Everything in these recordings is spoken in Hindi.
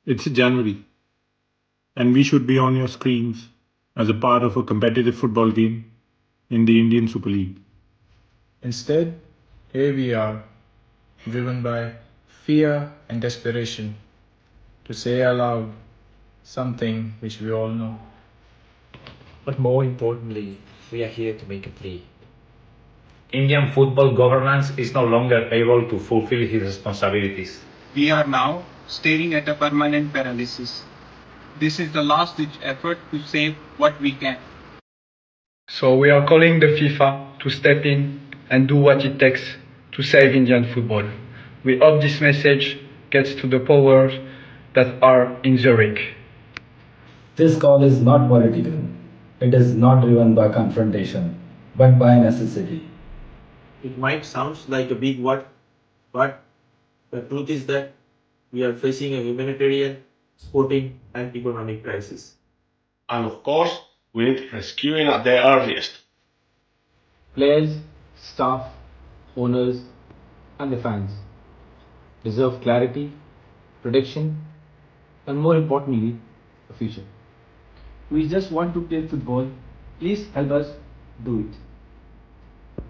It's January, and we should be on your screens as a part of a competitive football game in the Indian Super League. Instead, here we are, driven by fear and desperation, to say aloud something which we all know. But more importantly, we are here to make a plea. Indian football governance is no longer able to fulfill its responsibilities. We are now staring at a permanent paralysis. This is the last ditch effort to save what we can. So we are calling the FIFA to step in and do what it takes to save Indian football. We hope this message gets to the powers that are in Zurich. This call is not political. It is not driven by confrontation, but by necessity. It might sound like a big what, but the truth is that we are facing a humanitarian, sporting, and economic crisis. And of course, we need rescuing at the earliest. Players, staff, owners, and the fans deserve clarity, protection, and more importantly, a future. We just want to play football. Please help us do it.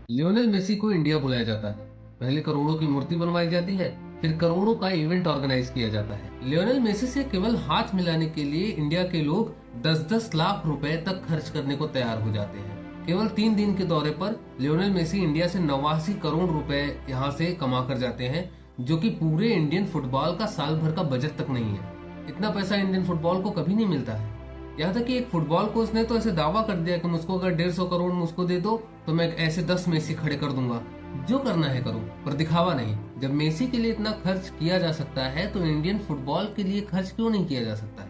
Lionel Messi को इंडिया बुलाया जाता है। पहले करोड़ों की मूर्ति बनवाई जाती है, फिर करोड़ों का इवेंट ऑर्गेनाइज किया जाता है। लियोनेल मेसी से केवल हाथ मिलाने के लिए इंडिया के लोग 10-10 लाख रुपए तक खर्च करने को तैयार हो जाते हैं। केवल 3 दिन के दौरे पर लियोनेल मेसी इंडिया से 89 करोड़ रुपए यहाँ से कमा कर जाते हैं, जो कि पूरे इंडियन फुटबॉल का साल भर का बजट तक नहीं है। इतना पैसा इंडियन फुटबॉल को कभी नहीं मिलता है। यहाँ तक कि एक फुटबॉल कोच ने तो ऐसे दावा कर दिया कि मुझको अगर 150 करोड़ मुझको दे दो तो मैं ऐसे 10 मेसी खड़े कर दूंगा। जो करना है करो, पर दिखावा नहीं। जब मेसी के लिए इतना खर्च किया जा सकता है तो इंडियन फुटबॉल के लिए खर्च क्यों नहीं किया जा सकता है।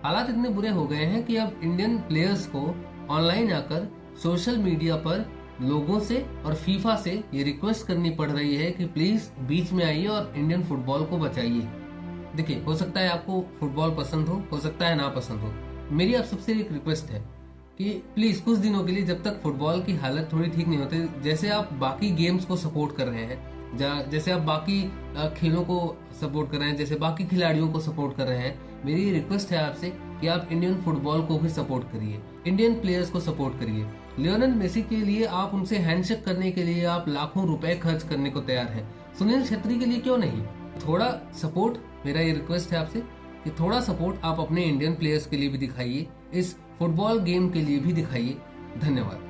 हालात इतने बुरे हो गए हैं कि अब इंडियन प्लेयर्स को ऑनलाइन आकर सोशल मीडिया पर लोगों से और फीफा से ये रिक्वेस्ट करनी पड़ रही है कि प्लीज बीच में आइए और इंडियन फुटबॉल को बचाइए। देखिए, हो सकता है आपको फुटबॉल पसंद हो सकता है ना पसंद हो। मेरी आप सबसे एक रिक्वेस्ट है कि प्लीज कुछ दिनों के लिए, जब तक फुटबॉल की हालत थोड़ी ठीक नहीं होती, जैसे आप बाकी गेम्स को सपोर्ट कर रहे हैं, जैसे आप बाकी खेलों को सपोर्ट कर रहे हैं, जैसे बाकी खिलाड़ियों को सपोर्ट कर रहे हैं, मेरी रिक्वेस्ट है आपसे कि आप इंडियन फुटबॉल को भी सपोर्ट करिए, इंडियन प्लेयर्स को सपोर्ट करिए। लियोनेल मेसी के लिए आप उनसे हैंडशेक करने के लिए आप लाखों रुपए खर्च करने को तैयार हैं, सुनील छेत्री के लिए क्यों नहीं। थोड़ा सपोर्ट, मेरा ये रिक्वेस्ट है आपसे कि थोड़ा सपोर्ट आप अपने इंडियन प्लेयर्स के लिए भी दिखाइए, इस फुटबॉल गेम के लिए भी दिखाइए। धन्यवाद।